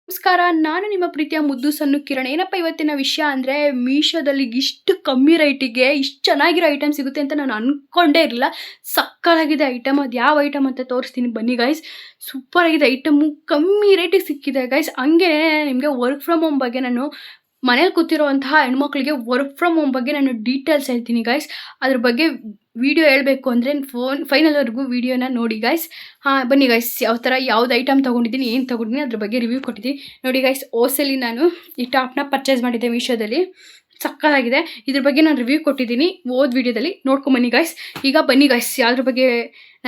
ನಮಸ್ಕಾರ, ನಾನು ನಿಮ್ಮ ಪ್ರೀತಿಯ ಮುದ್ದು ಸಣ್ಣ ಕಿರಣ್. ಏನಪ್ಪ ಇವತ್ತಿನ ವಿಷಯ ಅಂದರೆ, ಮೀಶೋದಲ್ಲಿ ಇಷ್ಟು ಕಮ್ಮಿ ರೈಟಿಗೆ ಇಷ್ಟು ಚೆನ್ನಾಗಿರೋ ಐಟಮ್ ಸಿಗುತ್ತೆ ಅಂತ ನಾನು ಅಂದ್ಕೊಂಡೇ ಇರಲಿಲ್ಲ. ಸಕ್ಕತ್ತಾಗಿದೆ ಐಟಮ್. ಅದು ಯಾವ ಐಟಮ್ ಅಂತ ತೋರಿಸ್ತೀನಿ ಬನ್ನಿ ಗೈಸ್. ಸೂಪರ್ ಆಗಿದೆ ಐಟಮು, ಕಮ್ಮಿ ರೇಟಿಗೆ ಸಿಕ್ಕಿದೆ ಗೈಸ್. ಹಂಗೆ ನಿಮಗೆ ವರ್ಕ್ ಫ್ರಮ್ ಹೋಮ್ ಬಗ್ಗೆ ನಾನು ಮನೇಲಿ ಕೂತಿರುವಂತಹ ಹೆಣ್ಮಕ್ಳಿಗೆ ವರ್ಕ್ ಫ್ರಮ್ ಹೋಮ್ ಬಗ್ಗೆ ನಾನು ಡೀಟೇಲ್ಸ್ ಹೇಳ್ತೀನಿ ಗೈಸ್. ಅದ್ರ ಬಗ್ಗೆ ವಿಡಿಯೋ ಹೇಳಬೇಕು ಅಂದರೆ ಫೈನಲ್ವರೆಗೂ ವಿಡಿಯೋನ ನೋಡಿ ಗೈಸ್. ಬನ್ನಿ ಗೈಸ್, ಯಾವ ಥರ ಯಾವ್ದು ಐಟಮ್ ತೊಗೊಂಡಿದ್ದೀನಿ, ಏನು ತೊಗೊಂಡಿದ್ದೀನಿ ಅದ್ರ ಬಗ್ಗೆ ರಿವ್ಯೂ ಕೊಟ್ಟಿದ್ದೀನಿ ನೋಡಿ ಗೈಸ್. ಓಸಲಿ ನಾನು ಈ ಟಾಪ್ನ ಪರ್ಚೇಸ್ ಮಾಡಿದ್ದೆ ಮೀಶೋದಲ್ಲಿ. ಸಕ್ಕತ್ತಾಗಿದೆ. ಇದ್ರ ಬಗ್ಗೆ ನಾನು ರಿವ್ಯೂ ಕೊಟ್ಟಿದ್ದೀನಿ ಓದ್ ವಿಡಿಯೋದಲ್ಲಿ, ನೋಡ್ಕೊಂಬನ್ನಿ ಗೈಸ್. ಈಗ ಬನ್ನಿ ಗೈಸ್, ಯಾವ್ದ್ರ ಬಗ್ಗೆ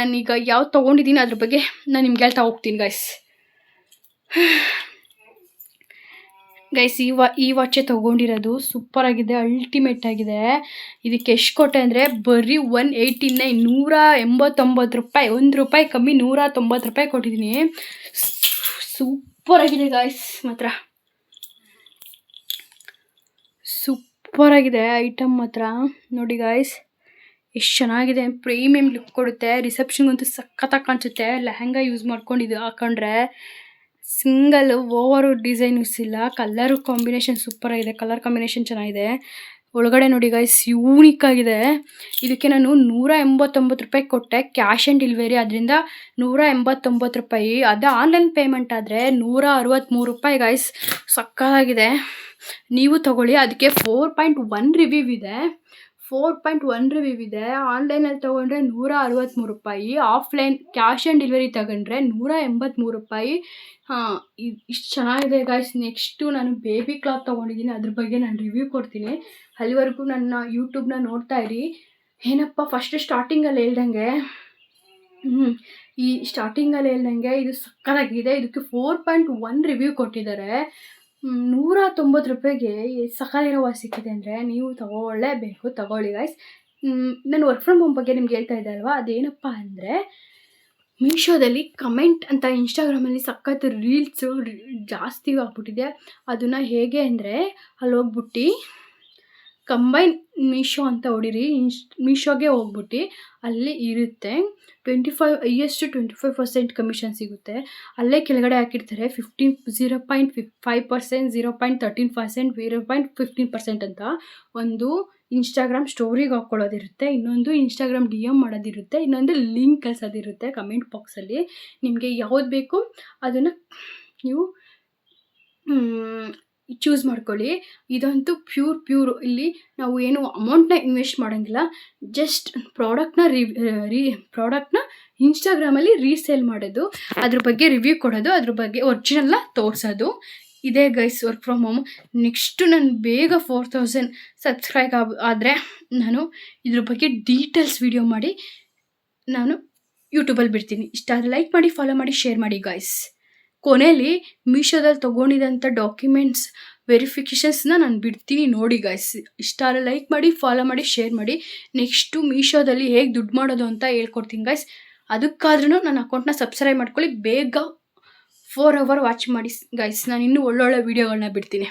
ನಾನೀಗ ಯಾವ್ದು ತೊಗೊಂಡಿದ್ದೀನಿ ಅದ್ರ ಬಗ್ಗೆ ನಾನು ನಿಮ್ಗೆ ಹೇಳ್ತಾ ಹೋಗ್ತೀನಿ ಗೈಸ್. ಗೈಸ್, ಈ ವಾಚೆ ತೊಗೊಂಡಿರೋದು ಸೂಪರ್ ಆಗಿದೆ, ಅಲ್ಟಿಮೇಟ್ ಆಗಿದೆ. ಇದಕ್ಕೆ ಎಷ್ಟು ಕೊಟ್ಟೆ ಅಂದರೆ ಬರೀ 189 ರೂಪಾಯಿ, ₹1 ಕಮ್ಮಿ, ₹190 ಕೊಟ್ಟಿದ್ದೀನಿ. ಸೂಪರ್ ಆಗಿದೆ ಗೈಸ್, ಮಾತ್ರ ಸೂಪರ್ ಆಗಿದೆ ಐಟಮ್ ಮಾತ್ರ. ನೋಡಿ ಗೈಸ್, ಎಷ್ಟು ಚೆನ್ನಾಗಿದೆ, ಪ್ರೀಮಿಯಂ ಲುಕ್ ಕೊಡುತ್ತೆ. ರಿಸೆಪ್ಷನ್ಗಂತೂ ಸಖತ್ತಾಗಿ ಕಾಣಿಸುತ್ತೆ. ಲೆಹಂಗಾ ಯೂಸ್ ಮಾಡ್ಕೊಂಡಿದ್ದು ಹಾಕೊಂಡ್ರೆ ಸಿಂಗಲ್ ಓವರು ಡಿಸೈನ್ ಯೂಸ್ ಇಲ್ಲ. ಕಲರ್ ಕಾಂಬಿನೇಷನ್ ಸೂಪರ್ ಆಗಿದೆ, ಕಲರ್ ಕಾಂಬಿನೇಷನ್ ಚೆನ್ನಾಗಿದೆ. ಒಳಗಡೆ ನೋಡಿ ಗೈಸ್, ಯೂನಿಕ್ ಆಗಿದೆ. ಇದಕ್ಕೆ ನಾನು ₹189 ಕೊಟ್ಟೆ, ಕ್ಯಾಶ್ ಆನ್ ಡೆಲಿವರಿ. ಅದರಿಂದ ₹189. ಅದು ಆನ್ಲೈನ್ ಪೇಮೆಂಟ್ ಆದರೆ ₹163 ಗೈಸ್. ಸಕ್ಕತ್ತಾಗಿದೆ, ನೀವು ತಗೊಳ್ಳಿ. ಅದಕ್ಕೆ 4.1 ರಿವ್ಯೂ ಇದೆ. 4.1 ರಿವ್ಯೂ ಇದೆ. ಆನ್ಲೈನಲ್ಲಿ ತೊಗೊಂಡ್ರೆ ₹163. ಆಫ್ಲೈನ್ ಕ್ಯಾಶ್ ಆನ್ ಡೆಲಿವರಿ ತಗೊಂಡ್ರೆ ₹183. ಇಷ್ಟು ಚೆನ್ನಾಗಿದೆ ಗಾಯ್ಸ್. ನೆಕ್ಸ್ಟು ನಾನು ಬೇಬಿ ಕ್ಲಾತ್ ತೊಗೊಂಡಿದ್ದೀನಿ, ಅದ್ರ ಬಗ್ಗೆ ನಾನು ರಿವ್ಯೂ ಕೊಡ್ತೀನಿ. ಅಲ್ಲಿವರೆಗೂ ನನ್ನ ಯೂಟ್ಯೂಬ್ನ ನೋಡ್ತಾ ಇರಿ. ಏನಪ್ಪ, ಫಸ್ಟ್ ಸ್ಟಾರ್ಟಿಂಗಲ್ಲಿ ಹೇಳ್ದಂಗೆ ಇದು ಸಕ್ಕತ್ತಾಗಿದೆ. ಇದಕ್ಕೆ 4.1 ರಿವ್ಯೂ ಕೊಟ್ಟಿದ್ದಾರೆ. ₹190 ಸಕ್ಕತ್ತಿರೋ ಸಿಕ್ಕಿದೆ ಅಂದರೆ ನೀವು ತಗೊಳ್ಳೇಬೇಕು. ತಗೊಳ್ಳಿ ಗೈಸ್. ನಾನು ವರ್ಕ್ ಫ್ರಮ್ ಹೋಮ್ ಬಗ್ಗೆ ನಿಮ್ಗೆ ಹೇಳ್ತಾ ಇದ್ದೆ ಅಲ್ವಾ, ಅದೇನಪ್ಪ ಅಂದರೆ ಮೀಶೋದಲ್ಲಿ ಕಮೆಂಟ್ ಅಂತ ಇನ್ಸ್ಟಾಗ್ರಾಮಲ್ಲಿ ಸಖತ್ತು ರೀಲ್ಸು ಜಾಸ್ತಿ ಆಗ್ಬಿಟ್ಟಿದೆ. ಅದನ್ನು ಹೇಗೆ ಅಂದರೆ, ಅಲ್ಲಿ ಹೋಗ್ಬಿಟ್ಟು ಕಂಬೈನ್ ಮೀಶೋ ಅಂತ ಹೊಡೀರಿ. ಮೀಶೋಗೆ ಹೋಗ್ಬಿಟ್ಟು ಅಲ್ಲಿ ಇರುತ್ತೆ 25% ಕಮಿಷನ್ ಸಿಗುತ್ತೆ. ಅಲ್ಲೇ ಕೆಳಗಡೆ ಹಾಕಿರ್ತಾರೆ 0.5%, 0.13%, 0.15% ಅಂತ. ಒಂದು ಇನ್ಸ್ಟಾಗ್ರಾಮ್ ಸ್ಟೋರಿಗೆ ಹಾಕ್ಕೊಳ್ಳೋದಿರುತ್ತೆ, ಇನ್ನೊಂದು ಇನ್ಸ್ಟಾಗ್ರಾಮ್ DM ಮಾಡೋದಿರುತ್ತೆ, ಇನ್ನೊಂದು ಲಿಂಕ್ ಕಳ್ಸೋದಿರುತ್ತೆ ಕಮೆಂಟ್ ಬಾಕ್ಸಲ್ಲಿ. ನಿಮಗೆ ಯಾವ್ದು ಬೇಕು ಅದನ್ನು ನೀವು ಚೂಸ್ ಮಾಡ್ಕೊಳ್ಳಿ. ಇದಂತೂ ಪ್ಯೂರು. ಇಲ್ಲಿ ನಾವು ಏನು ಅಮೌಂಟ್ನ ಇನ್ವೆಸ್ಟ್ ಮಾಡೋಂಗಿಲ್ಲ. ಜಸ್ಟ್ ಪ್ರಾಡಕ್ಟ್ನ ಇನ್ಸ್ಟಾಗ್ರಾಮಲ್ಲಿ ರೀಸೇಲ್ ಮಾಡೋದು, ಅದ್ರ ಬಗ್ಗೆ ರಿವ್ಯೂ ಕೊಡೋದು, ಅದ್ರ ಬಗ್ಗೆ ಒರಿಜಿನಲ್ನ ತೋರಿಸೋದು. ಇದೇ guys work from home. Next ನಾನು ಬೇಗ 4000 ಸಬ್ಸ್ಕ್ರೈಬ್ ಆದರೆ ನಾನು ಇದ್ರ ಬಗ್ಗೆ ಡೀಟೇಲ್ಸ್ ವಿಡಿಯೋ ಮಾಡಿ ನಾನು ಯೂಟ್ಯೂಬಲ್ಲಿ ಬಿಡ್ತೀನಿ. ಇಷ್ಟ ಆದರೆ ಲೈಕ್ ಮಾಡಿ, ಫಾಲೋ ಮಾಡಿ, ಶೇರ್ ಮಾಡಿ ಗೈಸ್. ಕೊನೆಯಲ್ಲಿ ಮೀಶೋದಲ್ಲಿ ತೊಗೊಂಡಿದ್ದಂಥ ಡಾಕ್ಯುಮೆಂಟ್ಸ್ ವೆರಿಫಿಕೇಷನ್ಸ್ನ ನಾನು ಬಿಡ್ತೀನಿ, ನೋಡಿ ಗೈಸ್. ಇಷ್ಟ ಆದರೆ ಲೈಕ್ ಮಾಡಿ, ಫಾಲೋ ಮಾಡಿ, ಶೇರ್ ಮಾಡಿ. ನೆಕ್ಸ್ಟು ಮೀಶೋದಲ್ಲಿ ಹೇಗೆ ದುಡ್ಡು ಮಾಡೋದು ಅಂತ ಹೇಳ್ಕೊಡ್ತೀನಿ ಗೈಸ್. ಅದಕ್ಕಾದ್ರೂ ನನ್ನ ಅಕೌಂಟ್ನ ಸಬ್ಸ್ಕ್ರೈಬ್ ಮಾಡ್ಕೊಳ್ಳಿ. ಬೇಗ 4 ಅವರ್ ವಾಚ್ ಮಾಡಿ ಗೈಸ್. ನಾನು ಇನ್ನೂ ಒಳ್ಳೊಳ್ಳೆ ವೀಡಿಯೋಗಳನ್ನ ಬಿಡ್ತೀನಿ.